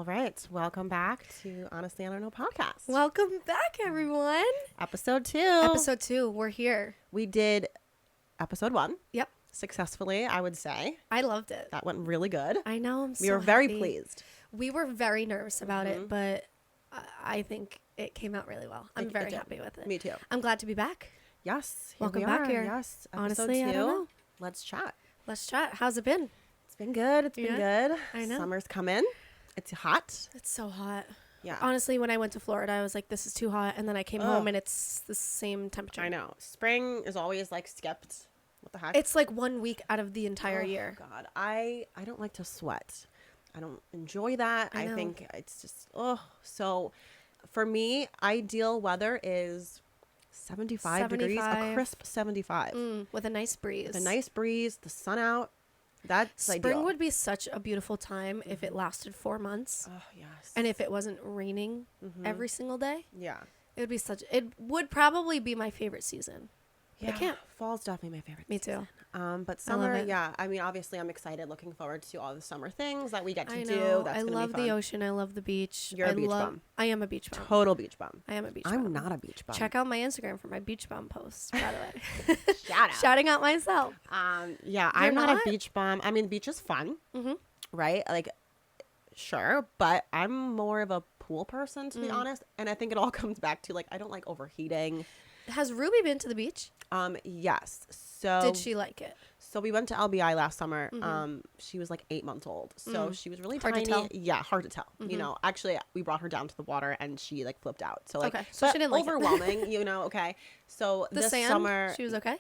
right. Welcome back to Honestly, I Don't Know podcast. Welcome back, everyone. Episode 2. Episode 2. We're here. We did episode 1. Yep. Successfully, I would say. I loved it. That went really good. I know. We were very pleased. We were very nervous about it, but I think it came out really well. I'm very happy with it. Me too. I'm glad to be back. Yes. Welcome back here. Yes. Honestly, I don't know. Let's chat. Let's chat. How's it been? It's been good. It's been good. I know. Summer's coming. It's hot. It's so hot. Yeah. Honestly, when I went to Florida, I was like, this is too hot. And then I came home and it's the same temperature. I know. Spring is always like skipped. What the heck? It's like 1 week out of the entire year. God. I don't like to sweat. I don't enjoy that. I think it's just, So for me, ideal weather is 75 degrees, a crisp 75. With a nice breeze. With a nice breeze, the sun out. That's Spring ideal. would be such a beautiful time if it lasted 4 months. Oh, yes. And if it wasn't raining every single day. Yeah. It would probably be my favorite season. Yeah. I can't. Fall's definitely my favorite Me season. too. But summer, yeah. I mean, obviously, I'm excited, looking forward to all the summer things that we get to I do. know. That's I gonna love be fun. the ocean. I love the beach. You're a beach bum. I am a beach bum. Total beach bum. I am a beach bum. I'm not a beach bum. Check out my Instagram for my beach bum posts, by the way. Shout out. Shouting out myself. Yeah, I'm not a beach bum. I mean, the beach is fun, right? Like, sure, but I'm more of a pool person, to be honest. And I think it all comes back to, like, I don't like overheating. Has Ruby been to the beach? Yes. So Did she like it? So we went to LBI last summer. She was like 8 months old, so she was really Hard tiny. to tell. Yeah, hard to tell. You know, actually, we brought her down to the water and she like flipped out. So like, so she didn't like it. overwhelming. You know, okay. So The this sand? summer, She was okay?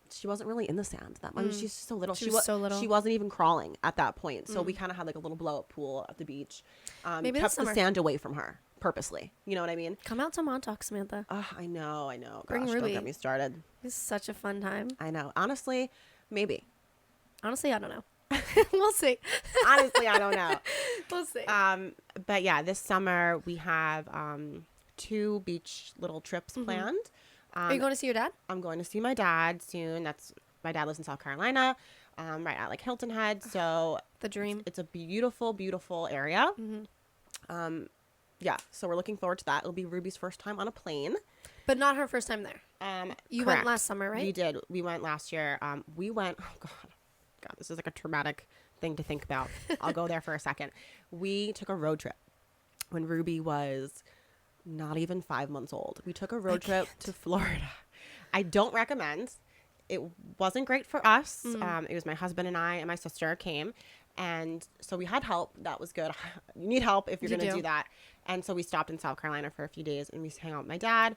she wasn't really in the sand that much. I mean, she's so little. She was so little. She wasn't even crawling at that point. So we kind of had like a little blow up pool at the beach. Maybe kept this the sand away from her purposely. You know what I mean? Come out to Montauk, Samantha. I know. Bring Gosh, Ruby. don't get me started. It's such a fun time. I know. Honestly, maybe. Honestly, I don't know. We'll see. Honestly, I don't know. We'll see. But yeah, this summer we have 2 beach little trips planned. Are you going to see your dad? I'm going to see my dad soon. My dad lives in South Carolina, right at like Hilton Head. So The dream. it's a beautiful, beautiful area. Yeah, so we're looking forward to that. It'll be Ruby's first time on a plane. But not her first time there. You Correct. went last summer, right? We did. We went last year. We went. Oh God, this is like a traumatic thing to think about. I'll go there for a second. We took a road trip when Ruby was not even 5 months old. We took a road trip to Florida. I don't recommend. It wasn't great for us. It was my husband and I and my sister came. And so we had help. That was good. You need help if you're going to do that. And so we stopped in South Carolina for a few days and we hang out with my dad.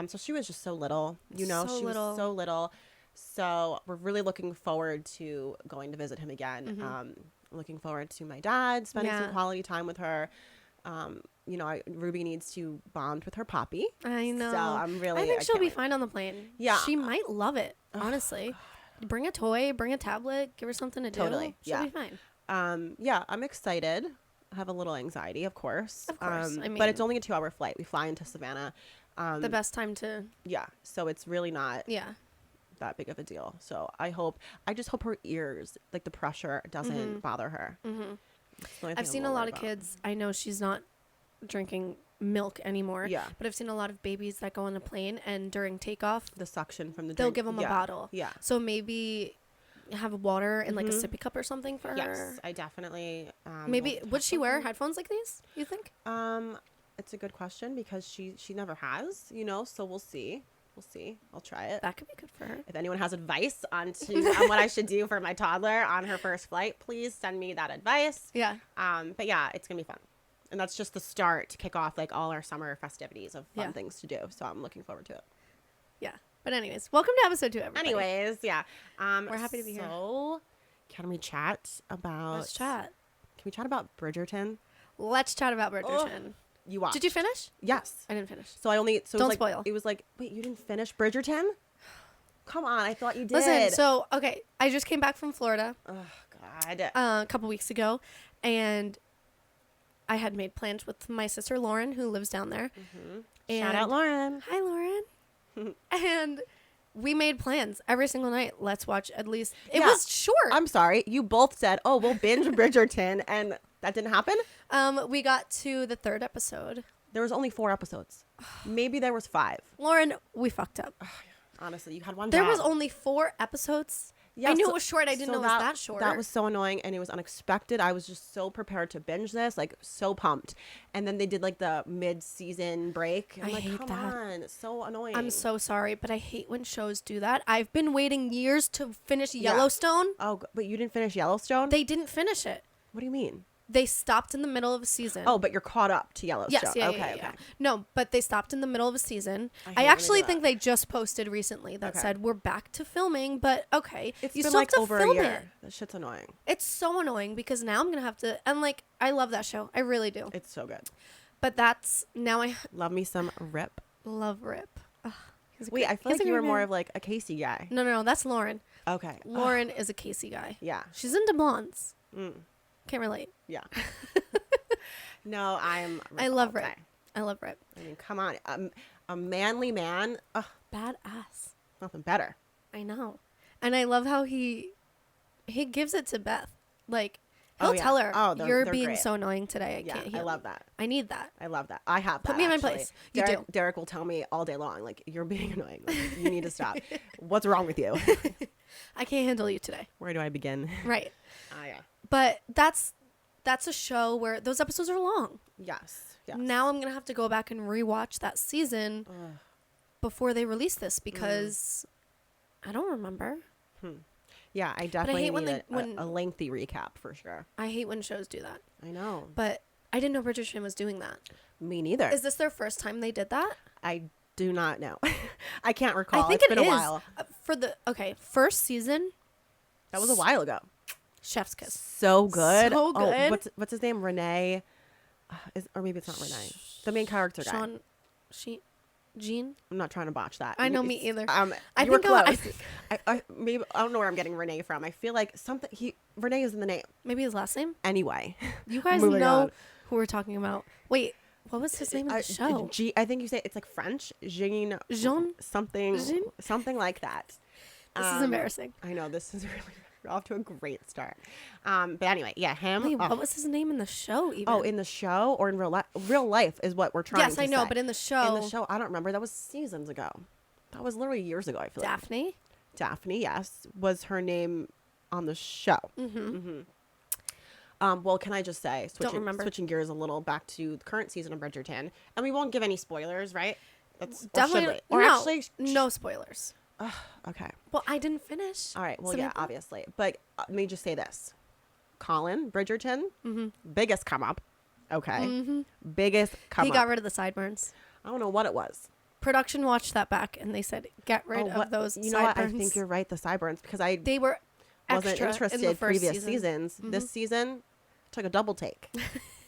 So she was just so little, you know, she was so little. So we're really looking forward to going to visit him again. Looking forward to my dad, spending some quality time with her. You know, Ruby needs to bond with her poppy. I know. So I'm really. I think she'll be fine on the plane. Yeah. She might love it, honestly. Bring a toy, bring a tablet, give her something to do. Totally. She'll be fine. Yeah, I'm excited. I have a little anxiety, of course. Of course. I mean, but it's only a 2-hour flight. We fly into Savannah. the best time to. Yeah. So it's really not. Yeah. That big of a deal. So I just hope her ears, like the pressure, doesn't bother her. I've seen a lot of kids. I know she's not drinking milk anymore. Yeah. But I've seen a lot of babies that go on a plane and during takeoff, The suction from the they'll drink. give them a bottle. Yeah. So maybe have water in like a sippy cup or something for her. Yes, I definitely. Maybe will would she wear something. headphones like these? You think? It's a good question because she never has, you know. So we'll see. I'll try it. That could be good for her. If anyone has advice on what I should do for my toddler on her first flight, please send me that advice. Yeah. But yeah, it's gonna be fun, and that's just the start to kick off like all our summer festivities of fun things to do. So I'm looking forward to it. Yeah. But anyways, welcome to episode 2, everybody. Anyways, yeah. We're happy to be here. So, can we chat about? Let's chat. Can we chat about Bridgerton? Let's chat about Bridgerton. You watched? Did you finish? Yes. I didn't finish. So I only. So Don't it was spoil. Like, it was like, wait, you didn't finish Bridgerton? Come on, I thought you did. Listen, so okay, I just came back from Florida. Oh God. A couple weeks ago, and I had made plans with my sister Lauren, who lives down there. And Shout out, Lauren. Hi, Lauren. And we made plans every single night. Let's watch at least. It was short. I'm sorry. You both said, "Oh, we'll binge Bridgerton," and That didn't happen? We got to the 3rd episode. There was only 4 episodes. Maybe there was 5. Lauren, we fucked up. Honestly, you had one There job. was only 4 episodes. Yeah, I knew so- it was short. I didn't so know it was that short. That was so annoying, and it was unexpected. I was just so prepared to binge this, like so pumped. And then they did like the mid-season break. I'm I like, hate come that. on, it's so annoying. I'm so sorry, but I hate when shows do that. I've been waiting years to finish Yeah. Yellowstone. Oh, but you didn't finish Yellowstone? They didn't finish it. What do you mean? They stopped in the middle of a season. Oh, but you're caught up to Yellowstone. yes, yeah, okay, yeah, okay. yeah. No, but they stopped in the middle of a season. I hate I when they actually do think that. they just posted recently that Okay. said we're back to filming, but okay, It's you been still like have to over a film year. it. That shit's annoying. It's so annoying because now I'm gonna have to. And like, I love that show, I really do. It's so good. But that's now I Love me some Rip. love Rip. Ugh, he's a Wait, great- I feel he's like a you were great more man. of like a Casey guy. No, that's Lauren. Okay. Lauren is a Casey guy. Yeah. She's into blondes. Mm. Can't relate. Yeah. No, I'm. I Rip love all Rip. day. I love Rip. I mean, come on. A manly man. Ugh, Badass. nothing better. I know. And I love how he gives it to Beth. Like, he'll Oh, yeah. tell her, Oh, you're they're being great. so annoying today. I Yeah, can't I heal love you." that. I need that. I love that. I have that. Put me in my actually. place. You Derek, do. Derek will tell me all day long, like, you're being annoying. Like, you need to stop. What's wrong with you? I can't handle you today. Where do I begin? Right. Ah, yeah. But that's a show where those episodes are long. Yes. Yes. Now I'm going to have to go back and rewatch that season Ugh. before they release this because I don't remember. Yeah, I definitely hate when need they- when- a lengthy recap for sure. I hate when shows do that. I know. But I didn't know Bridgerton was doing that. Me neither. Is this their first time they did that? I do not know. I can't recall. I think It's it been is. a while. For the first season, That was a while ago. Chef's Kiss. So good. So Oh, good. what's his name? Renee. Or maybe it's not Renee. The main character guy. Jean. I'm not trying to botch that. I know, me either. I I you were think I- close. Maybe I don't know where I'm getting Renee from. I feel like Renee is in the name Maybe his last name. anyway. You guys Moving know on. who we're talking about. Wait, what was his name in the show? I think you say it's like French. Jean. Jean? Something. Jean? Something like that. This is embarrassing. I know this is really we're off to a great start. But anyway, yeah, him. Wait, oh. what was his name in the show? Even. Oh, in the show or in real life is what we're trying yes, to I know, say. but in the show, In the show, I don't remember. That was seasons ago. That was literally years ago, I feel Daphne. like. Daphne, yes, was her name on the show. Mm-hmm. Well, can I just say, remember. switching gears a little back to the current season of Bridgerton, and we won't give any spoilers, right? That's Definitely. Or no, actually, no spoilers. okay. Well, I didn't finish. All right. Well, So yeah, maybe- obviously. But let me just say this. Colin Bridgerton, Mm-hmm. biggest come up. Okay. Biggest come He up. got rid of the sideburns. I don't know what it was. Production watched that back and they said, "Get rid of those You know sideburns." what? I think you're right. The sideburns, because I They were wasn't extra interested in the first previous season. seasons. This season took a double take.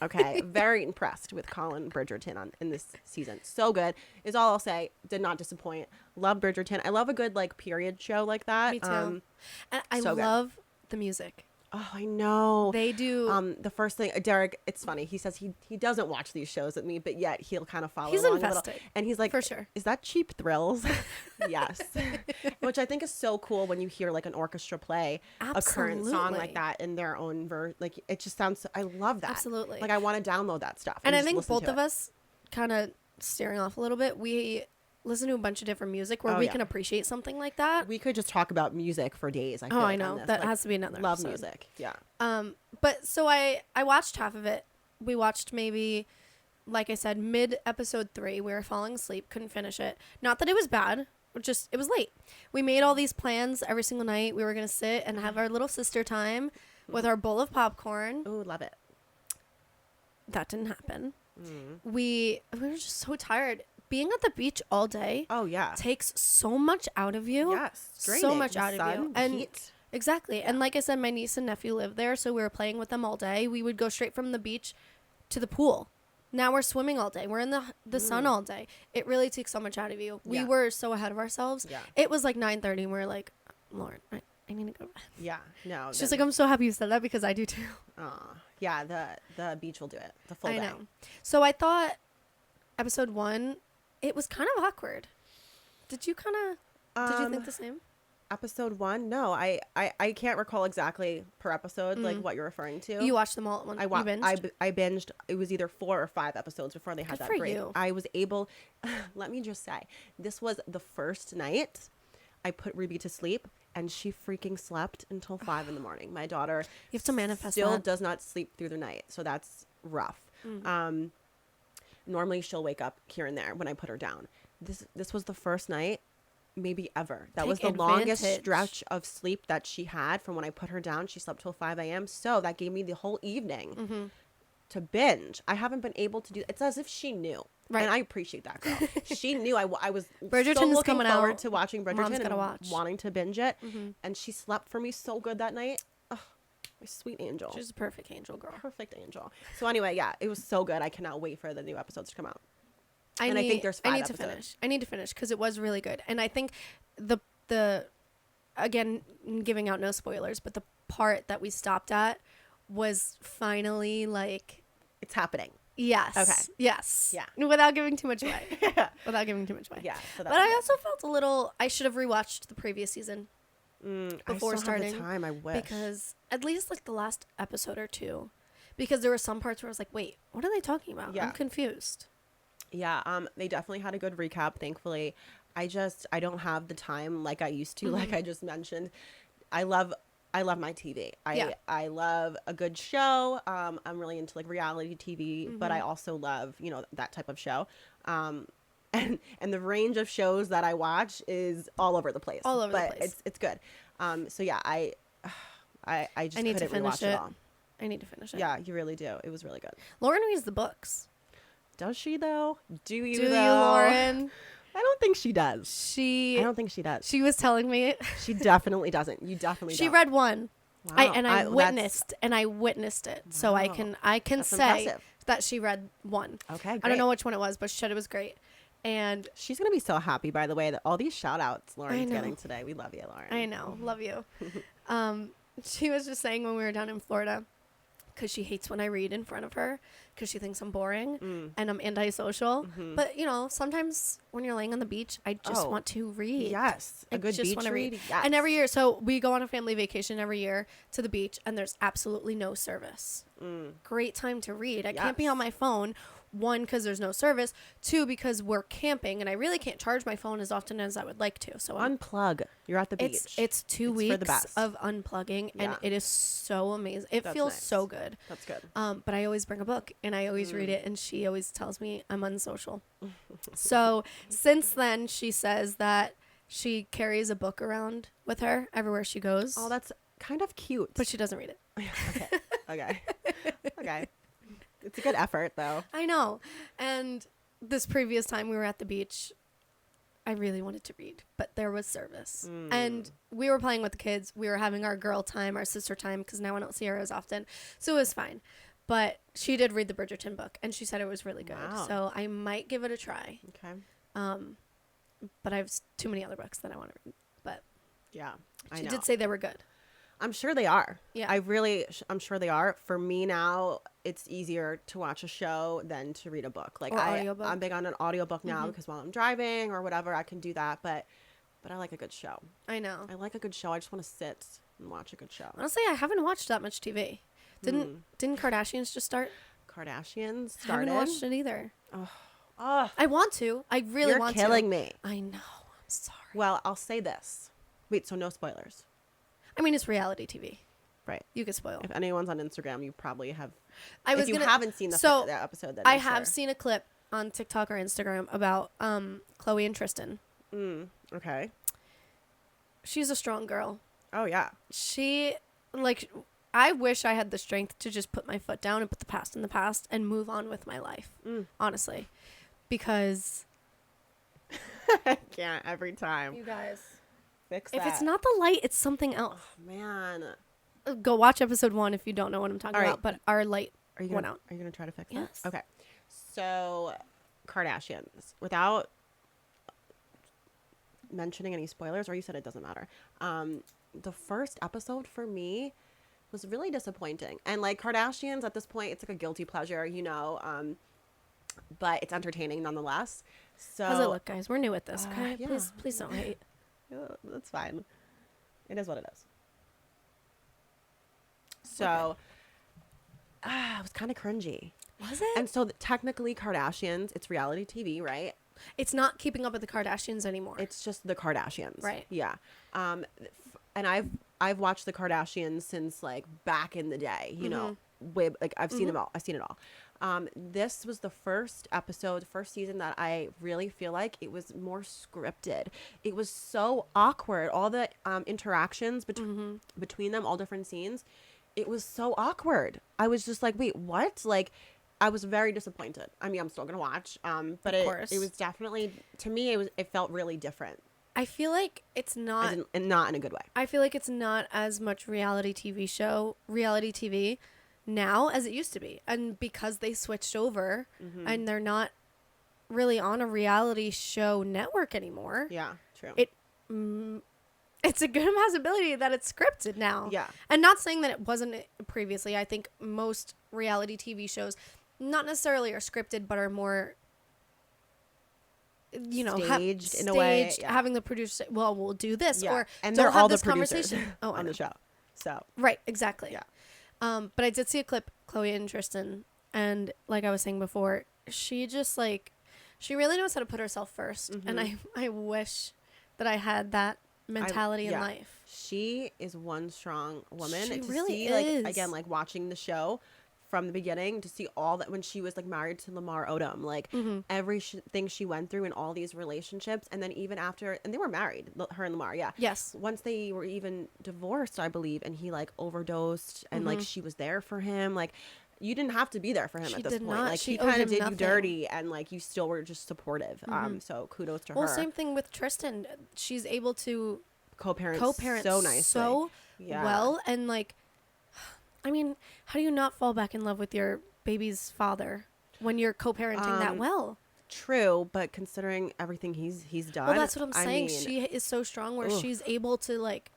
Okay. Very impressed with Colin Bridgerton in this season. So good is all I'll say. Did not disappoint. Love Bridgerton. I love a good like period show like that. Me too. And I so good. love the music. Oh, I know. They do. The first thing, Derek, it's funny. He says he doesn't watch these shows with me, but yet he'll kind of follow He's along invested, a little. And he's like, for sure. Is that Cheap Thrills? Yes. Which I think is so cool when you hear like an orchestra play a current song Absolutely. like that in their own verse. Like it just sounds. I love that. Absolutely. Like I want to download that stuff. And I just think listen both to of it. us, kind of steering off a little bit, we listen to a bunch of different music where Oh, we yeah. can appreciate something like that. We could just talk about music for days. I feel Oh, I like, know. on this. That Like, has to be another love episode. music. Yeah. But so I watched half of it. We watched maybe, like I said, mid episode 3. We were falling asleep, couldn't finish it. Not that it was bad, it was late. We made all these plans every single night. We were gonna sit and have our little sister time with our bowl of popcorn. Ooh, love it. That didn't happen. Mm. We were just so tired. Being at the beach all day Oh yeah. takes so much out of you. Yes. So draining. much The out of you. sun, And heat. exactly. And like I said, my niece and nephew live there, so we were playing with them all day. We would go straight from the beach to the pool. Now we're swimming all day. We're in the sun all day. It really takes so much out of you. We Yeah. were so ahead of ourselves. Yeah. It was like 9:30 and we were like, Lauren, I need to go to bed. Yeah. No. She's like, I'm so happy you said that because I do too. Yeah, the beach will do it. The full I day. know. So I thought episode 1, it was kind of awkward. Did you think the same? Episode 1? No, I can't recall exactly per episode like what you're referring to. You watched them all at once. I You binged? I binged. It was either 4 or 5 episodes before they had Good that for break. you. I was able. Let me just say, this was the first night I put Ruby to sleep, and she freaking slept until 5 in the morning. My daughter You have to manifest still that. does not sleep through the night, so that's rough. Normally she'll wake up here and there when I put her down. This was the first night maybe ever. That was the longest advantage. stretch of sleep that she had from when I put her down. She slept till 5 a.m. So that gave me the whole evening to binge. I haven't been able to do. It's as if she knew. Right. And I appreciate that girl. She knew I was Bridgerton so is looking coming forward out. to watching Mom's Bridgerton gotta and watch. wanting to binge it. And she slept for me so good that night. Oh, my sweet angel. She's a perfect angel girl. Perfect angel. So anyway, yeah, it was so good. I cannot wait for the new episodes to come out. I And I think there's 5 I need episodes. to finish. I need to finish because it was really good. And I think the again, giving out no spoilers, but the part that we stopped at was finally like, It's happening. yes. Okay. Yes. Yeah. Without giving too much away. Yeah. Without giving too much away. Yeah. So But I also felt a little, I should have rewatched the previous season before I still starting. have the time. I wish. Because at least like the last episode or two, because there were some parts where I was like, wait, what are they talking about? Yeah. I'm confused. Yeah, they definitely had a good recap, thankfully. I don't have the time like I used to, like I just mentioned. I love my TV. I love a good show. I'm really into like reality TV, but I also love, that type of show. And the range of shows that I watch is all over the place. All over the but place. it's good. So yeah, I just I need to couldn't finish rewatch it all. I need to finish it. Yeah, you really do. It was really good. Lauren reads the books. Does she though? Do you Do though? you, Lauren? I don't think she does. She I don't think she does. was telling me She definitely doesn't. You definitely she don't. read one. Wow. I That's- witnessed it. So I Wow. can That's say impressive. that she read one. Okay, I don't great. know which one it was, but she said it was great. And She's going to be so happy, by the way, that all these shout outs I Lauren's know. getting today. We love you, Lauren. I know, love you. She was just saying when we were down in Florida, because she hates when I read in front of her because she thinks I'm boring and I'm antisocial. But, sometimes when you're laying on the beach, I just want to read. Yes. I A good just beach wanna read. Yes. And every year, so we go on a family vacation every year to the beach, and there's absolutely no service. Great time to read. I can't be Yes. on my phone. 1, because there's no service. 2, because we're camping, and I really can't charge my phone as often as I would like to. So Unplug. You're at the beach. it's 2 It's weeks for the best. of unplugging, and Yeah. it is so amazing. It That's feels nice. so good. That's good. But I always bring a book and I always read it, and she always tells me I'm unsocial. So since then, she says that she carries a book around with her everywhere she goes, Oh, that's kind of cute. but she doesn't read it. okay. Okay. Okay. It's a good effort, though. I know. And this previous time we were at the beach, I really wanted to read, but there was service. And we were playing with the kids. We were having our girl time, our sister time, because now I don't see her as often. So it was fine. But she did read the Bridgerton book, and she said it was really good. Wow. So I might give it a try. Okay. But I have too many other books that I want to read. But Yeah. I she know. did say they were good. I'm sure they are. Yeah. I'm sure they are. For me now, it's easier to watch a show than to read a book. Like Or audiobook. I'm big on an audiobook now because while I'm driving or whatever, I can do that. But I like a good show. I know. I like a good show. I just want to sit and watch a good show. Honestly, I haven't watched that much TV. Didn't Kardashians just start? Kardashians I started. haven't watched it either. Oh, I want to. I really you're want killing to. me. I know. I'm sorry. Well, I'll say this. Wait, so no spoilers. I mean, it's reality TV. Right. You could spoil. If anyone's on Instagram, you probably have. I was if you gonna, haven't seen the episode, then I I'm have sure. seen a clip on TikTok or Instagram about Chloe and Tristan. Okay. She's a strong girl. Oh yeah. She I wish I had the strength to just put my foot down and put the past in the past and move on with my life. Honestly, because I can't every time. you guys, Fix if that. it's not the light, it's something else. Man. Go watch episode 1 if you don't know what I'm talking All right. about. But our light Are you went gonna, out. Are you gonna try to fix Yes. that? Okay. So, Kardashians. Without mentioning any spoilers, or you said it doesn't matter. The first episode for me was really disappointing. And like Kardashians at this point, it's like a guilty pleasure, but it's entertaining nonetheless. So How's it look, guys? We're new at this. Okay, yeah. please don't hate. Yeah, that's fine. It is what it is. So, it was kind of cringy. Was it? And so technically Kardashians, it's reality TV, right? It's not Keeping Up with the Kardashians anymore. It's just the Kardashians. Right. Yeah. And I've watched the Kardashians since like back in the day, you know, way, like I've seen them all. I've seen it all. This was the first season that I really feel like it was more scripted. It was so awkward. All the interactions between them, all different scenes, it was so awkward. I was just like, wait, what? Like, I was very disappointed. I mean, I'm still gonna watch, but Of course. it was definitely, to me, it felt really different, I feel like it's not. and not in a good way. I feel like it's not as much reality TV now as it used to be. And because they switched over and they're not really on a reality show network anymore. Yeah, true. It's a good possibility that it's scripted now. Yeah. And not saying that it wasn't previously. I think most reality TV shows not necessarily are scripted, but are more, you know, staged in a way, yeah. having the producer say, well, we'll do this, Yeah. or And don't they're have all this the producers conversation I on know. the show. So Right, exactly. Yeah. But I did see a clip, Chloe and Tristan, and like I was saying before, she just like, she really knows how to put herself 1st, and I wish that I had that mentality in life. She is one strong woman. She to really see, is. like, again, like watching the show from the beginning, to see all that when she was like married to Lamar Odom, like everything she went through in all these relationships, and then even after, and they were married, her and Lamar, yeah. Yes. Once they were even divorced, I believe, and he like overdosed, and like she was there for him, like. You didn't have to be there for him She at this did point. not. Like She he owed kind him of did nothing. you dirty, and like you still were just supportive. So kudos to Well, her. same thing with Tristan. She's able to Co-parent co-parent so nicely. so Yeah. well, and like, I mean, how do you not fall back in love with your baby's father when you're co-parenting that well? True, but considering everything he's done, Well, that's what I'm I saying. mean, She is so strong where Oof. she's able to like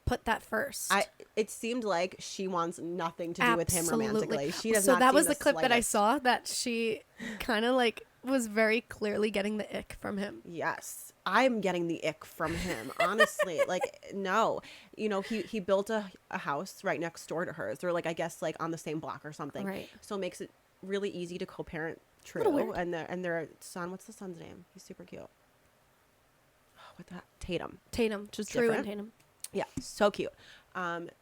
put that first. it seemed like she wants nothing to do with him Absolutely. romantically. She does So not. that seem was the clip that I slightest. saw that she kind of like was very clearly getting the ick from him. Yes, I'm getting the ick from him. Honestly, like no, you know he built a house right next door to hers. They're like I guess like on the same block or something. Right. So it makes it really easy to co-parent. Little True, weird. and their son. What's the son's name? He's super cute. Oh, what that Tatum. Just different. and Tatum. Yeah, so cute.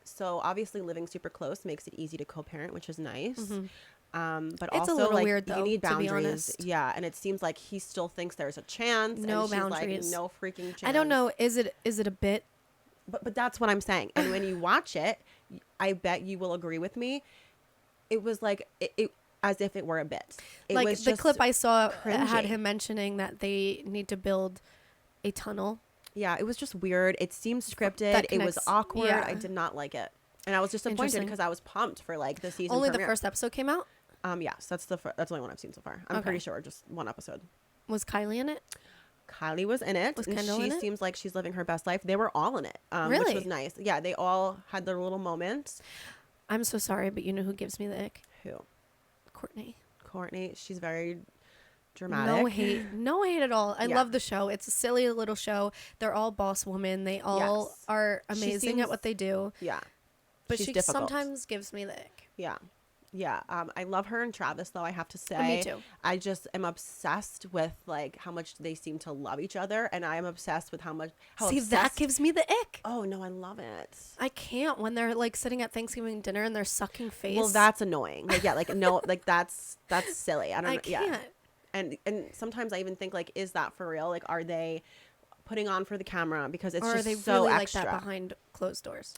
So obviously living super close makes it easy to co-parent, which is nice. But It's a also little like weird, though, you need to be boundaries. honest. Yeah, and it seems like he still thinks there's a chance. No and she's boundaries. Like, no freaking chance. I don't know. Is it a bit? But that's what I'm saying. And when you watch it, I bet you will agree with me. It was like it as if it were a bit. It Like was the just clip I saw had cringy. him mentioning that they need to build a tunnel. Yeah, it was just weird. It seemed scripted. That It was connects- awkward. yeah. I did not like it. And I was disappointed Interesting. because I was pumped for like the season Only premiere. the first episode came out. Yes, that's the only one I've seen so far. I'm Okay. pretty sure just one episode. Was Kylie in it? Kylie was in it, Was and Kendall she in it? seems like she's living her best life. They were all in it, which Really? was nice. Yeah, they all had their little moments. I'm so sorry, but you know who gives me the ick? Who? Courtney. Courtney. She's very dramatic. No hate at all. I Yeah. love the show. It's a silly little show. They're all boss women. They all Yes. are She amazing seems- at what they do. Yeah, But she's she difficult. sometimes gives me the ick. Yeah. Yeah. I love her and Travis, though, I have to say. Me too. I just am obsessed with like how much they seem to love each other, and I am obsessed with how See, that obsessed- gives me the ick. Oh no, I love it. I can't when they're like sitting at Thanksgiving dinner and they're sucking face. Well, that's annoying. Like yeah, like no, like that's silly. I don't I know. can't. Yeah. And sometimes I even think like, is that for real? Like, are they putting on for the camera because it's Or are just they so really extra? like that behind closed doors?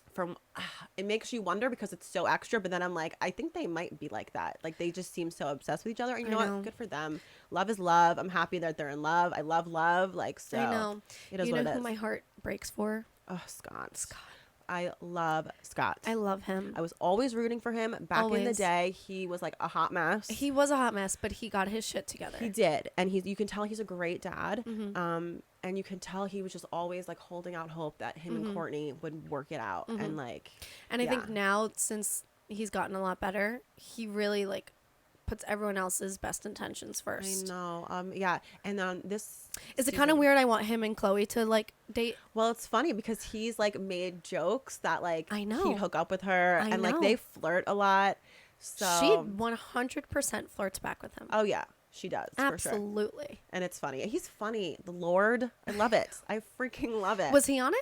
It makes you wonder because it's so extra, but then I'm like, I think they might be like that. Like they just seem so obsessed with each other. And you know I know. what? Good for them. Love is love. I'm happy that they're in love. I love love. Like so. I know. It is You what know it who is. my heart breaks for? Oh, Scott. I love Scott. I love him. I was always rooting for him. Back in the Always. day, he was like a hot mess. He was a hot mess, but he got his shit together. He did, and you can tell he's a great dad. Mm-hmm. And you can tell he was just always like holding out hope that him and Courtney would work it out, and like. And I think yeah. now, since he's gotten a lot better, he really like puts everyone else's best intentions first. I know. Yeah. And then this Is it kind of season- weird I want him and Chloe to like date? Well, it's funny because he's like made jokes that like I know. he'd hook up with her, I and like know. they flirt a lot. So She 100% flirts back with him. oh yeah, she does for sure. Absolutely. And it's funny. He's funny. The Lord, I love it. I freaking love it. Was he on it?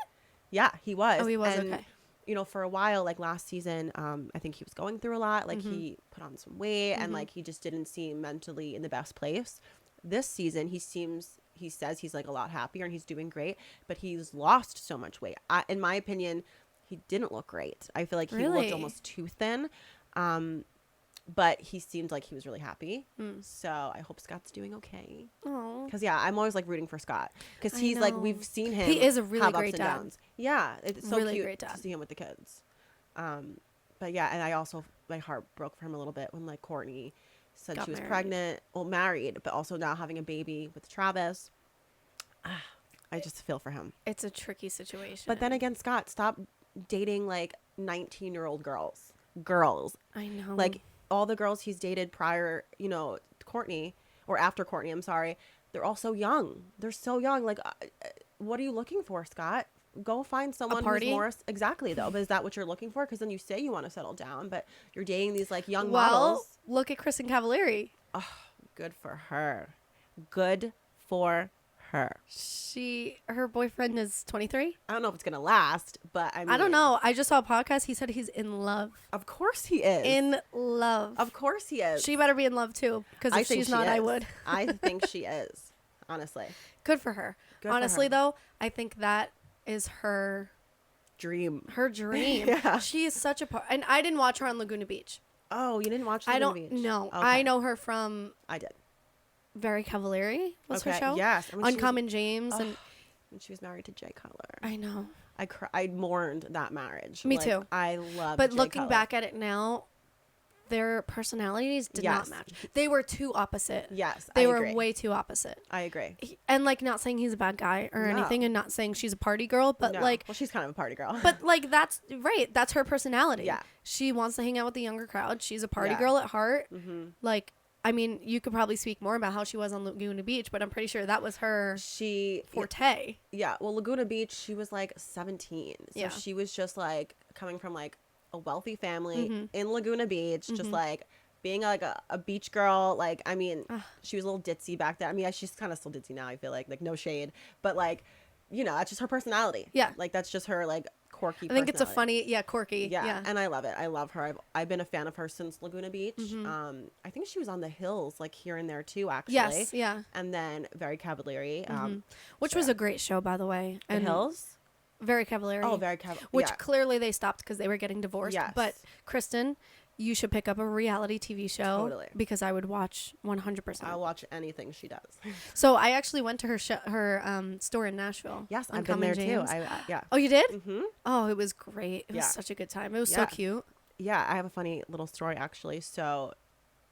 Yeah, he was. Oh, he was. And, Okay. you know, for a while, like last season, I think he was going through a lot. Like he put on some weight, and like he just didn't seem mentally in the best place. This season, he says he's like a lot happier and he's doing great, but he's lost so much weight. In my opinion, he didn't look great. I feel like he Really? looked almost too thin. But he seemed like he was really happy. So I hope Scott's doing okay. Oh. Because yeah, I'm always like rooting for Scott because I he's like, know. we've seen him. He is a really have great ups and dad. downs. Yeah, it's so Really cute great to dad. see him with the kids. But yeah, and I also, my heart broke for him a little bit when like Courtney said Got she was married. pregnant, well married, but also now having a baby with Travis. I just feel for him. It's a tricky situation. But then again, Scott, stop dating like 19-year-old girls. Girls. I know. Like all the girls he's dated prior, you know, to Courtney or after Courtney, I'm sorry, they're all so young. They're so young. Like, what are you looking for, Scott? Go find someone who's party? more exactly though. But is that what you're looking for? Because then you say you want to settle down, but you're dating these like young well, models. look at Kristen Cavallari. Good for her. Good for her. Her boyfriend is 23. I don't know if it's gonna last, but I mean, I don't know. I just saw a podcast. He said he's in love. Of course he is. In love. Of course he is. She better be in love too. Because I if think she's she not, I is. would. I think she is. Honestly, Good for her. Good for Honestly, her. though, I think that is her dream. dream. Yeah. She is such a part. And I didn't watch her on Laguna Beach. Oh, you didn't watch I Laguna don't Beach? know. Okay. I know her from I did. Very Cavallari was her Okay, show. yes. I mean, she was- Uncommon James. And when she was married to Jay Cutler. I know. I mourned that marriage. Me Like, too. I love. But Jay looking Cutler. back at it now, their personalities did Yes. not match. They were too opposite. Yes, They I were agree. way too opposite. I agree. And like, not saying he's a bad guy or No. anything, and not saying she's a party girl, but No. like, well, she's kind of a party girl. but like, that's right. That's her personality. Yeah. She wants to hang out with the younger crowd. She's a party Yeah. girl at heart. mm-hmm. Like, I mean, you could probably speak more about how she was on Laguna Beach, but I'm pretty sure that was her She forte. yeah. Well, Laguna Beach, she was like 17, so Yeah. she was just like coming from like a wealthy family Mhm. in Laguna Beach, just Mhm. like being like a beach girl. Like, I mean, Ugh. she was a little ditzy back then. I mean, she's kind of still ditzy now. I feel like no shade, but like, you know, that's just her personality. Yeah. Like that's just her like quirky. I think it's a personality. funny, quirky. Yeah, and I love it. I love her. I've been a fan of her since Laguna Beach. Mhm. I think she was on the Hills, like here and there too, actually. Yes, yeah. And then Very Cavallari. Mhm. Which so was yeah. a great show, by the way. The Hills. Very Cavallari. Oh, Very Cavallari. Which yeah. clearly they stopped because they were getting divorced. Yes. But Kristen, you should pick up a reality TV show. Totally. Because I would watch 100%. I'll watch anything she does. So I actually went to her store in Nashville. Yes, on I've been Common there James. too. Yeah. Oh, you did? Mm-hmm. Oh, it was great. It was Yeah. such a good time. It was Yeah. so cute. Yeah, I have a funny little story actually. So,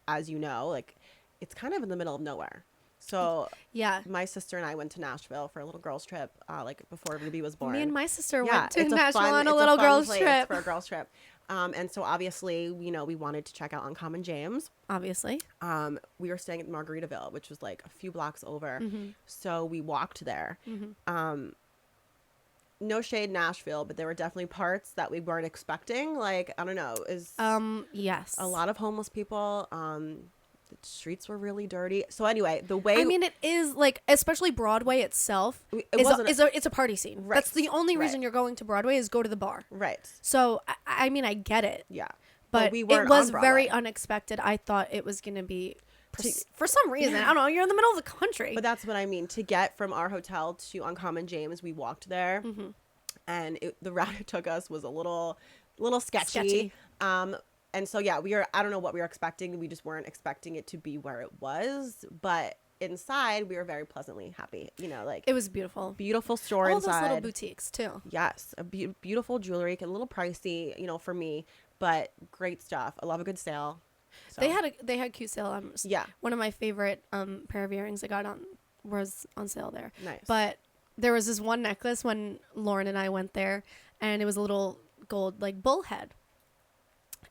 as you know, like it's kind of in the middle of nowhere. So Yeah. my sister and I went to Nashville for a little girls trip, like before Ruby was born. Me and my sister Yeah, went to it's a Nashville fun- on a it's little fun girls place trip. for a girls trip. And so obviously, you know, we wanted to check out Uncommon James. Obviously. We were staying at Margaritaville, which was like a few blocks over. Mhm. So we walked there. Mhm. No shade Nashville, but there were definitely parts that we weren't expecting. Like, I don't know, is Yes. a lot of homeless people. The streets were really dirty. So anyway, the way I mean, it is like, especially Broadway itself. It Is wasn't it's a party scene. Right, That's the only right. reason you're going to Broadway is go to the bar. right, So I mean, I get it, yeah, but we it weren't was on Broadway. very unexpected. I thought it was gonna be To- for some reason. I don't know. You're in the middle of the country. But that's what I mean. To get from our hotel to Uncommon James, we walked there, Mhm. and the route it took us was a little sketchy. Sketchy. And so yeah, I don't know what we were expecting. We just weren't expecting it to be where it was. But inside, we were very pleasantly happy. You know, like It was beautiful. beautiful store All inside. those little boutiques too. Yes, a beautiful jewelry, a little pricey, you know, for me, but great stuff. I love a good sale. So, They had cute sale. yeah, One of my favorite pair of earrings I got was on sale there. nice. But there was this one necklace when Lauren and I went there, and it was a little gold like bullhead.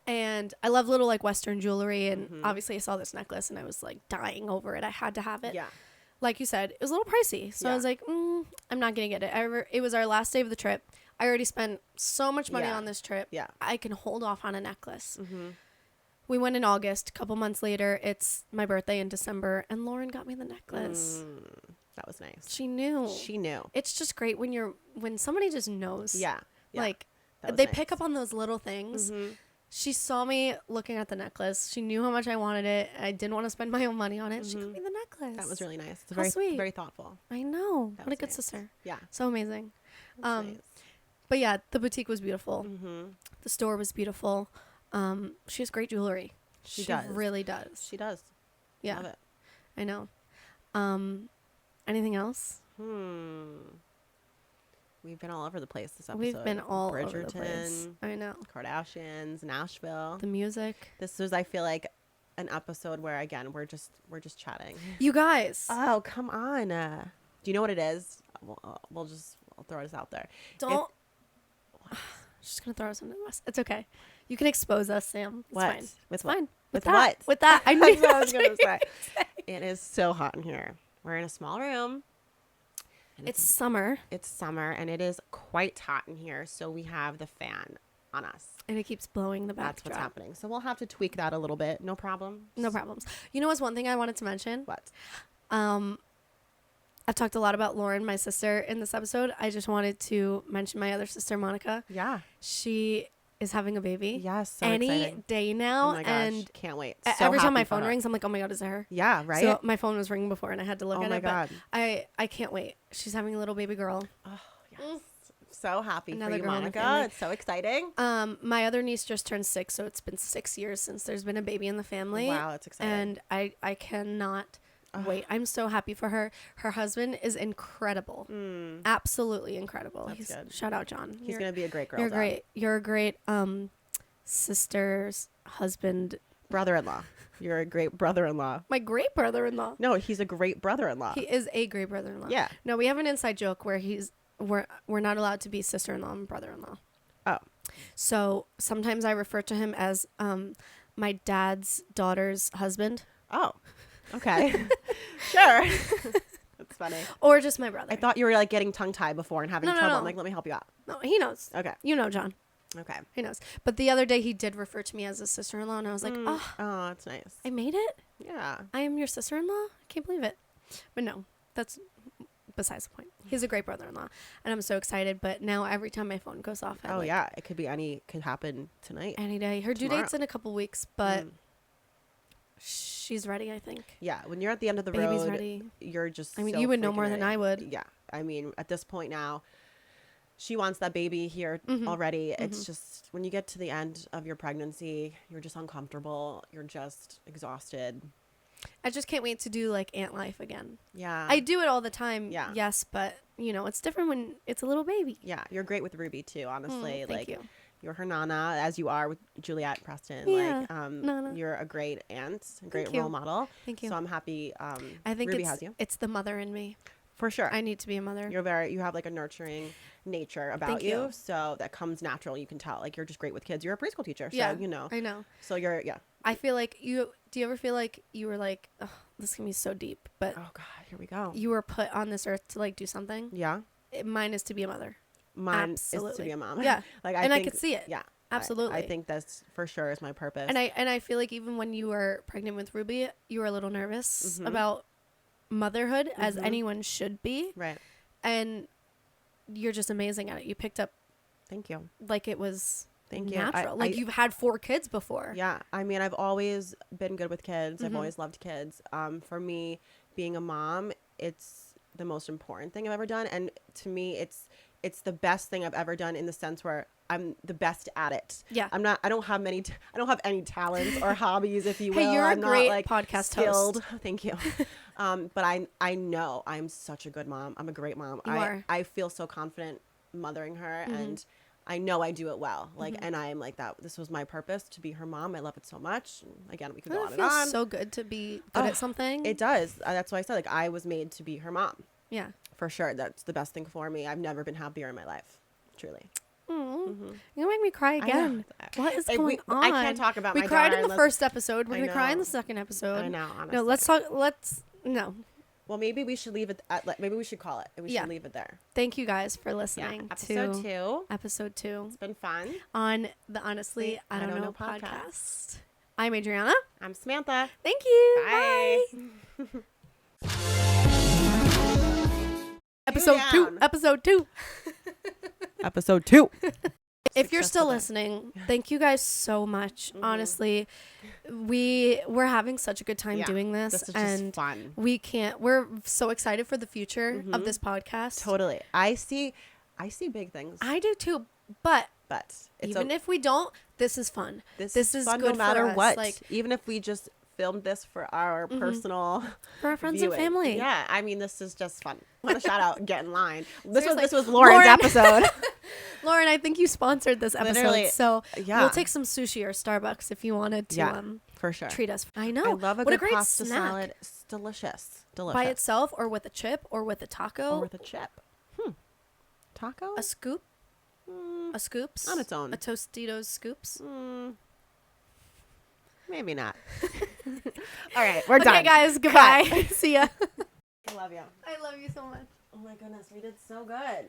And I love little like Western jewelry. And obviously I saw this necklace and I was like dying over it. I had to have it. Yeah. Like you said, it was a little pricey. So I was like, I'm not going to get it. It was our last day of the trip. I already spent so much money on this trip. Yeah. I can hold off on a necklace. We went in August. A couple months later, it's my birthday in December, and Lauren got me the necklace. That was nice. She knew. She knew. It's just great when somebody just knows. Yeah. Like, That they was pick nice. up on those little things. She saw me looking at the necklace. She knew how much I wanted it. I didn't want to spend my own money on it. She got me the necklace. That was really nice. It's How very sweet. very thoughtful. I know. That What a was good nice. sister. Yeah. So amazing. That's nice. But yeah, the boutique was beautiful. The store was beautiful. She has great jewelry. She does. Really does. She does. Yeah. Love it. I know. Anything else? We've been all over the place this episode. We've been all over the place. Bridgerton, I know. Kardashians, Nashville. The music. This was, I feel like, an episode where again we're just chatting. You guys. Oh, come on. Do you know what it is? I'll throw this out there. Don't. Just gonna throw us under the bus. It's okay. You can expose us, Sam. It's What? fine. With It's what? fine. With that. what? With that. I knew That's what I was what you gonna were say. It is so hot in here. We're in a small room. And It's summer, it's summer and it is quite hot in here, so we have the fan on us. and it keeps blowing the backdrop. That's what's happening. So we'll have to tweak that a little bit. No problem. No problems. You know what's one thing I wanted to mention? What? I've talked a lot about Lauren, my sister, in this episode. I just wanted to mention my other sister, Monica. Yeah. She is having a baby. Yes. So any exciting. day now. Oh my gosh. And Can't wait. every time my happy for phone her. rings, I'm like, oh my God, is it her? Yeah. Right. So my phone was ringing before and I had to look Oh at my it. God. But I can't wait. She's having a little baby girl. Oh, yes. So happy Another for you, girl in the Monica. family. It's so exciting. My other niece just turned 6, so it's been 6 years since there's been a baby in the family. Wow, that's exciting. And I cannot wait. I'm so happy for her. Her husband is incredible. Absolutely incredible. That's good. Shout out, John. He's gonna be a great girl. You're dad. great. You're a great sister's husband. Brother-in-law. You're a great brother-in-law. My great brother-in-law. No, he's a great brother-in-law. He is a great brother-in-law. Yeah. No, we have an inside joke where we're not allowed to be sister-in-law and brother-in-law. Oh. So sometimes I refer to him as my dad's daughter's husband, Oh. Okay. Sure. That's funny. or just my brother. I thought you were like getting tongue-tied before and having No, no, trouble. no. I'm like, let me help you out. No, he knows. Okay. You know, John. Okay. He knows. But the other day he did refer to me as a sister-in-law, and I was like, oh, Oh, that's nice. I made it. Yeah. I am your sister-in-law. I can't believe it. But no, that's besides the point. He's a great brother-in-law, and I'm so excited. But now every time my phone goes off, Oh, yeah. It could happen tonight. any day. Her due Tomorrow. date's in a couple weeks, but she's ready, I think. Yeah. When you're at the end of the Baby's road, ready. you're just I mean, so you would know freaking more than ready. I would. Yeah. I mean, at this point now, she wants that baby here already. It's just when you get to the end of your pregnancy, you're just uncomfortable. You're just exhausted. I just can't wait to do like aunt life again. Yeah. I do it all the time. Yeah. Yes, but you know, it's different when it's a little baby. Yeah. You're great with Ruby too, honestly. Thank like you. you're her nana, as you are with Juliet Preston. Yeah, Like Nana. you're a great aunt, a great you. role model. Thank you. So I'm happy I think Ruby has you. it's the mother in me. For sure. I need to be a mother. You have like a nurturing nature about Thank you. you. So that comes natural. You can tell like you're just great with kids. You're a preschool teacher. So, Yeah, you know. I know. So you're, yeah. I feel like do you ever feel like you were like, oh, this can be so deep, but Oh God, here we go. you were put on this earth to like do something? Yeah. Mine is to be a mother. Mine is to Absolutely. be a mom. Yeah. Like And I think, could see it. Yeah. Absolutely. I think that's for sure is my purpose. And I feel like even when you were pregnant with Ruby, you were a little nervous about motherhood, as anyone should be. Right. And you're just amazing at it. You picked up Thank you. like it was Thank you. natural. Like you've had 4 kids before. Yeah. I mean, I've always been good with kids. I've always loved kids. For me, being a mom, it's the most important thing I've ever done. And to me, it's the best thing I've ever done in the sense where I'm the best at it. Yeah. I don't have I don't have any talents or hobbies, if you will. Hey, you're I'm a great not, like, podcast skilled. host. Thank you. But I know I'm such a good mom. I'm a great mom. You are. I feel so confident mothering her and I know I do it well. Like, and I am like that. This was my purpose, to be her mom. I love it so much. And again, we could go on It and feels on. so good to be good at something. It does. That's why I said, like, I was made to be her mom. Yeah. For sure. That's the best thing for me. I've never been happier in my life. Truly. Aw. You're gonna make me cry again. What is going on? I can't talk about we my cried daughter in the first episode. We're gonna cry in the second episode. I know, honestly. No, let's talk. No. Well, maybe we should leave it. Maybe we should call it, and we should leave it there. Thank you guys for listening to episode 2. It's been fun on the Honestly I Don't Know podcast. I'm Adriana. I'm Samantha. Thank you. Bye. Episode 2. Episode 2. Episode 2. If you're still listening, thank you guys so much. Honestly, we're having such a good time doing this. This is and just fun. We're so excited for the future of this podcast. Totally. I see big things. I do too, but even if we don't, this is fun. This is fun good no matter for us. what. Like, even if we just filmed this for our personal for our friends viewing. and family. Yeah, I mean, this is just fun. I want to shout out and get in line. This Seriously. was Lauren's episode. Lauren, I think you sponsored this episode. Literally, so we'll take some sushi or Starbucks if you wanted to for sure. treat us. I know. I love a what good a great pasta snack. salad. It's delicious. By itself or with a chip or with a taco. Or with a chip. Taco? A scoop? A scoops? On its own. A Tostitos scoops? Maybe not. All right, we're done. Okay, guys, goodbye. See ya. I love you. I love you so much. Oh my goodness, we did so good.